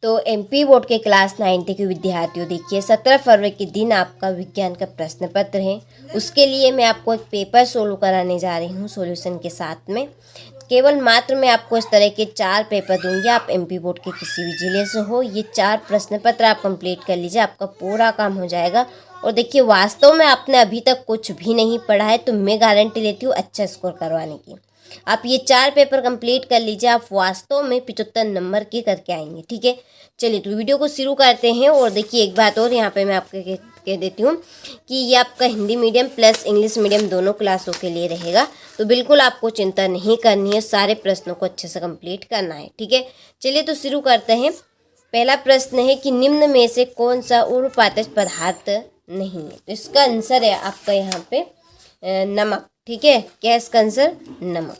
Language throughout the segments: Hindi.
तो एमपी बोर्ड के क्लास 9 के विद्यार्थियों, देखिए 17 फरवरी के दिन आपका विज्ञान का प्रश्न पत्र है। उसके लिए मैं आपको एक पेपर सोल्व कराने जा रही हूँ सॉल्यूशन के साथ में। केवल मात्र मैं आपको इस तरह के 4 पेपर दूंगी। आप एमपी बोर्ड के किसी भी जिले से हो, ये 4 प्रश्न पत्र आप कंप्लीट कर लीजिए, आपका पूरा काम हो जाएगा। और देखिए वास्तव में आपने अभी तक कुछ भी नहीं पढ़ा है तो मैं गारंटी लेती हूँ अच्छा स्कोर करवाने की। आप ये 4 पेपर कंप्लीट कर लीजिए, आप वास्तव में 75 नंबर के करके आएंगे। ठीक है, चलिए तो वीडियो को शुरू करते हैं। और देखिए एक बात और यहाँ पे मैं आपको कह देती हूँ कि ये आपका Hindi medium plus English medium दोनों क्लासों के लिए रहेगा, तो बिल्कुल आपको चिंता नहीं करनी है, सारे प्रश्नों को अच्छे से कंप्लीट करना है। ठीक है, चलिए तो शुरू करते हैं। पहला प्रश्न है कि निम्न में से कौन सा उर्ध्वपातज पदार्थ नहीं है। तो इसका आंसर है आपका यहाँ पे नमक। ठीक है, क्या इसका आंसर? नमक।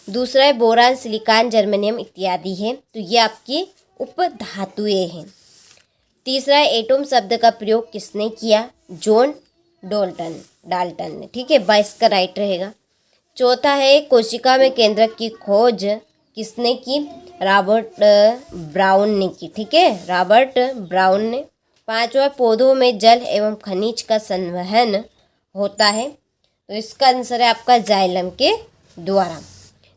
दूसरा है बोरान, सिलिकॉन, जर्मेनियम इत्यादि है, तो ये आपकी उपधातुएं हैं। तीसरा है एटम शब्द का प्रयोग किसने किया? जॉन डाल्टन ने। ठीक है, 22 का राइट रहेगा। चौथा है कोशिका में केंद्रक की खोज किसने की? रॉबर्ट ब्राउन ने की। ठीक है, रॉबर्ट ब्राउन ने। पांचवा पौधों में जल एवं खनिज का संवहन होता है, तो इसका आंसर है आपका जाइलम के द्वारा।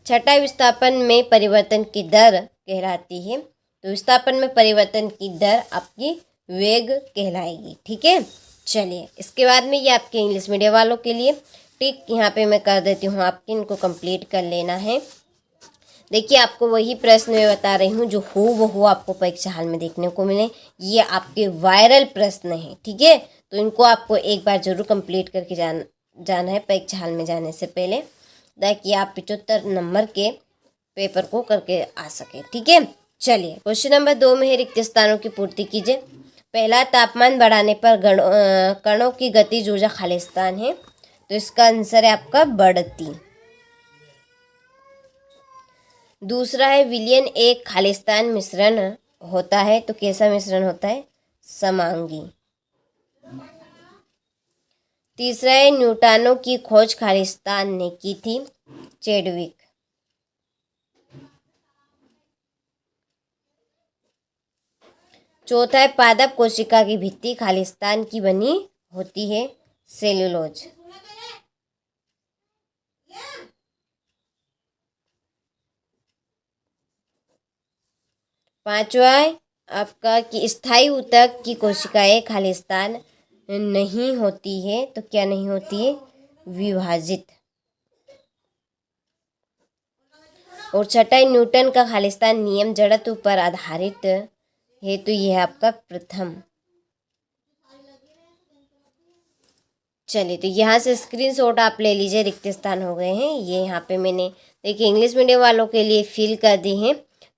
छठा विस्थापन में परिवर्तन की दर कहलाती है, तो विस्थापन में परिवर्तन की दर आपकी वेग कहलाएगी। ठीक है, चलिए इसके बाद में ये आपके इंग्लिश मीडियम वालों के लिए टिक यहाँ पे मैं कर देती हूँ, आपके इनको कंप्लीट कर लेना है। देखिए आपको वही प्रश्न मैं बता रही हूँ जो हूबहू आपको परीक्षा हाल में देखने को मिले, ये आपके वायरल प्रश्न हैं। ठीक है, तो इनको आपको एक बार जरूर कंप्लीट करके जाना है परीक्षा हाल में जाने से पहले, ताकि आप 75 नंबर के पेपर को करके आ सके। ठीक है, चलिए क्वेश्चन नंबर 2 में है रिक्त स्थानों की पूर्ति कीजिए। पहला, तापमान बढ़ाने पर कणों की गतिज ऊर्जा खालिस्तान है, तो इसका आंसर है आपका बढ़ती। दूसरा है विलयन एक खालिस्तान मिश्रण होता है, तो कैसा मिश्रण होता है? समांगी। तीसरा है न्यूट्रॉनों की खोज खालिस्तान ने की थी, चैडविक। चौथा है पादप कोशिका की भित्ति खालिस्तान की बनी होती है, सेल्यूलोज। पांचवा है आपका कि स्थायी ऊतक की कोशिकाएं खालिस्तान नहीं होती है, तो क्या नहीं होती है? विभाजित। और छठा है न्यूटन का खालिस्तान नियम जड़त्व पर आधारित है, तो यह आपका प्रथम। चलिए तो यहाँ से स्क्रीनशॉट आप ले लीजिए, रिक्त स्थान हो गए हैं ये। यहाँ पे मैंने देखिए इंग्लिश मीडियम वालों के लिए फिल कर दी हैं,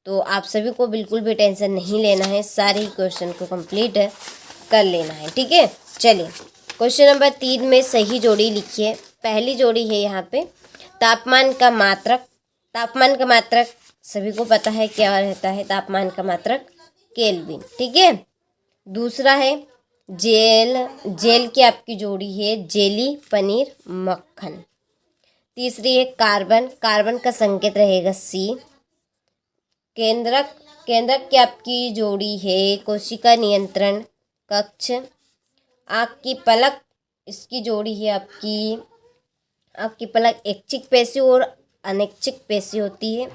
तो आप सभी को बिल्कुल भी टेंशन नहीं लेना है, सारे ही क्वेश्चन को कंप्लीट कर लेना है। ठीक है, चलिए क्वेश्चन नंबर 3 में सही जोड़ी लिखिए। पहली जोड़ी है यहाँ पे तापमान का मात्रक। तापमान का मात्रक सभी को पता है क्या रहता है? तापमान का मात्रक केल्विन। ठीक है, दूसरा है जेल की आपकी जोड़ी है जेली, पनीर, मक्खन। तीसरी है कार्बन का संकेत रहेगा सी। केंद्रक की आपकी जोड़ी है कोशिका नियंत्रण कक्ष। आँख की पलक, इसकी जोड़ी है आपकी पलक ऐच्छिक पेशी और अनैच्छिक पेशी होती है।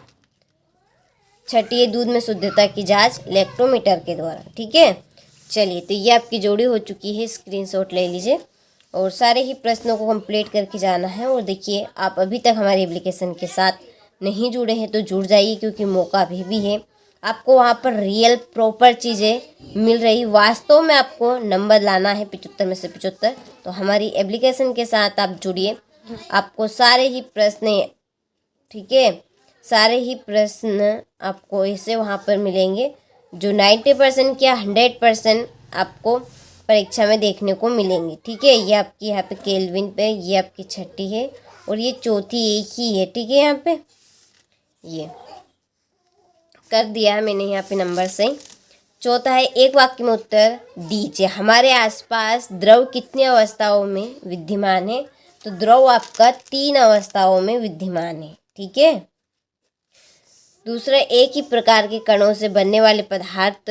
छठी है दूध में शुद्धता की जांच इलेक्ट्रोमीटर के द्वारा। ठीक है, चलिए तो ये आपकी जोड़ी हो चुकी है, स्क्रीनशॉट ले लीजिए और सारे ही प्रश्नों को कंप्लीट करके जाना है। और देखिए आप अभी तक हमारे एप्लीकेशन के साथ नहीं जुड़े हैं तो जुड़ जाइए, क्योंकि मौका अभी भी है। आपको वहाँ पर रियल प्रॉपर चीज़ें मिल रही, वास्तव में आपको नंबर लाना है 75 में से 75, तो हमारी एप्लीकेशन के साथ आप जुड़िए। आपको सारे ही प्रश्न, ठीक है, सारे ही प्रश्न आपको ऐसे वहाँ पर मिलेंगे जो 90% क्या 100% आपको परीक्षा में देखने को मिलेंगे। ठीक है, ये आपकी यहाँ पे केल्विन पे, ये आपकी छठी है और ये चौथी एक ही है। ठीक है, यहाँ पे ये कर दिया है मैंने यहाँ पे नंबर से। चौथा है एक वाक्य में उत्तर दीजिए। हमारे आसपास द्रव कितनी अवस्थाओं में विद्यमान है? तो द्रव आपका 3 अवस्थाओं में विद्यमान है। ठीक है, दूसरा, एक ही प्रकार के कणों से बनने वाले पदार्थ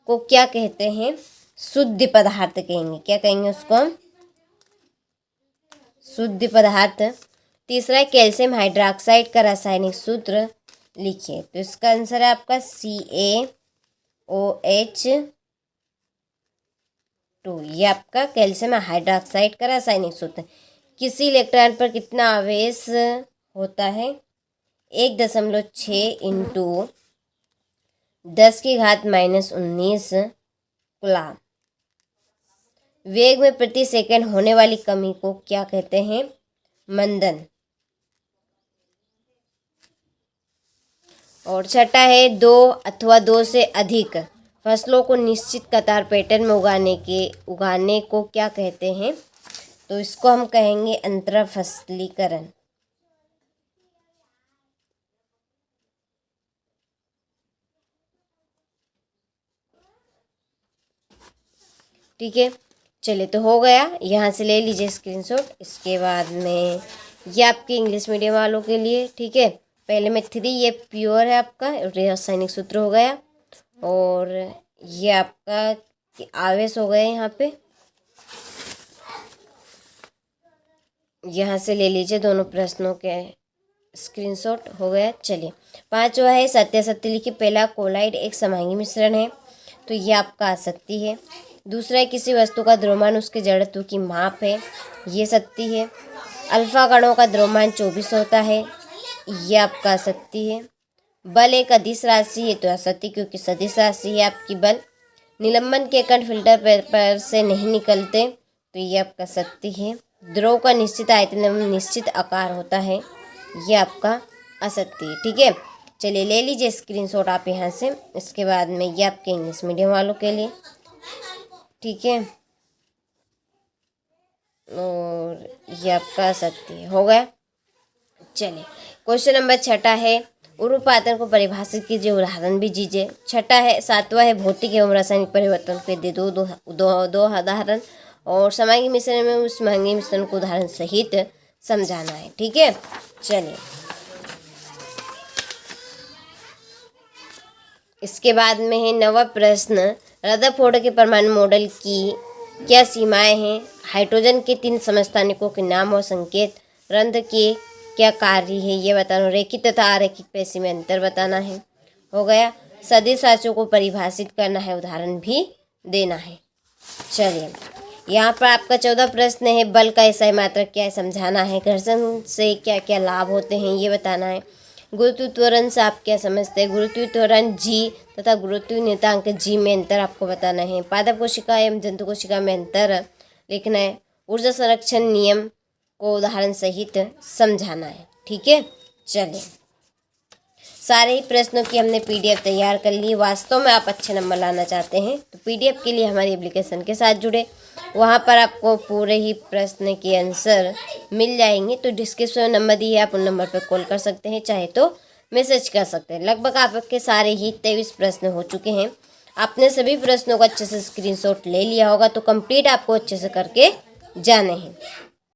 को क्या कहते हैं? शुद्ध पदार्थ कहेंगे। क्या कहेंगे उसको हम? शुद्ध पदार्थ। तीसरा है कैल्शियम हाइड्रोक्साइड का रासायनिक सूत्र लिखिए। तो इसका आंसर है आपका CaOH2। ये आपका कैल्शियम हाइड्रोक्साइड का रासायनिक सूत्र। किसी इलेक्ट्रॉन पर कितना आवेश होता है? 1.6 इंटू 10⁻⁻19 कूलम। वेग में प्रति सेकंड होने वाली कमी को क्या कहते हैं? मंदन। और छठा है, दो अथवा दो से अधिक फसलों को निश्चित कतार पैटर्न में उगाने को क्या कहते हैं? तो इसको हम कहेंगे अंतरफसलीकरण। ठीक है, चलिए तो हो गया। यहाँ से ले लीजिए स्क्रीनशॉट। इसके बाद में ये आपके इंग्लिश मीडियम वालों के लिए, ठीक है, पहले में 3 ये प्योर है आपका रासायनिक सूत्र हो गया, और ये आपका आवेश हो गए यहाँ पे। यहाँ से ले लीजिए दोनों प्रश्नों के स्क्रीनशॉट हो गया। चलिए, 5वां है सत्यासत्य लिखिए। पहला, कोलाइड एक समांगी मिश्रण है, तो ये आपका आसक्ति है। दूसरा है किसी वस्तु का द्रव्यमान उसके जड़त्व की माप है, ये सत्य है। अल्फा कणों का द्रव्यमान 24 होता है, ये आपका असत्य है। बल एक अदिश राशि है, तो असत्य, क्योंकि सदिश राशि है आपकी बल। निलंबन के कण फिल्टर पर से नहीं निकलते, तो ये आपका सत्य है। द्रव का निश्चित आयतन एवं निश्चित आकार होता है, ये आपका असत्य है। ठीक है, चलिए ले लीजिए स्क्रीनशॉट आप यहाँ से। इसके बाद में ये आपके इंग्लिश मीडियम वालों के लिए, ठीक है, और ये आपका असत्य हो गया। चलिए, क्वेश्चन नंबर 6 है उर्ध्वपातन को परिभाषित कीजिए, उदाहरण भी दीजिए। 7वां है भौतिक एवं रासायनिक परिवर्तन के दे दो उदाहरण, और समांगी मिश्रण में उस महंगे मिश्रण को उदाहरण सहित समझाना है। ठीक है, चलिए इसके बाद में है 9वां प्रश्न, रदरफोर्ड के परमाणु मॉडल की क्या सीमाएं हैं? हाइड्रोजन के 3 समस्थानिकों के नाम और संकेत। रंध्र के क्या कार्य है, ये बताना। रेखित तथा अरेखित पेशी में अंतर बताना है। हो गया। सदिश राशियों को परिभाषित करना है, उदाहरण भी देना है। चलिए, यहाँ पर आपका 14 प्रश्न है बल का एसआई मात्रक क्या है, समझाना है। घर्षण से क्या क्या लाभ होते हैं, ये बताना है। गुरुत्व त्वरण से आप क्या समझते हैं? गुरुत्व त्वरण जी तथा गुरुत्व नियतांक जी में अंतर आपको बताना है। पादप कोशिका एवं जंतु कोशिका में अंतर लिखना है। ऊर्जा संरक्षण नियम को उदाहरण सहित समझाना है। ठीक है, चलिए सारे ही प्रश्नों की हमने पीडीएफ तैयार कर ली। वास्तव में आप अच्छे नंबर लाना चाहते हैं तो पीडीएफ के लिए हमारी एप्लीकेशन के साथ जुड़े, वहाँ पर आपको पूरे ही प्रश्न के आंसर मिल जाएंगे। तो डिस्क्रिप्शन में नंबर दिए, आप उन नंबर पर कॉल कर सकते हैं, चाहे तो मैसेज कर सकते हैं। लगभग आपके सारे ही 23 प्रश्न हो चुके हैं। आपने सभी प्रश्नों को अच्छे से स्क्रीनशॉट ले लिया होगा, तो कंप्लीट आपको अच्छे से करके जाने हैं।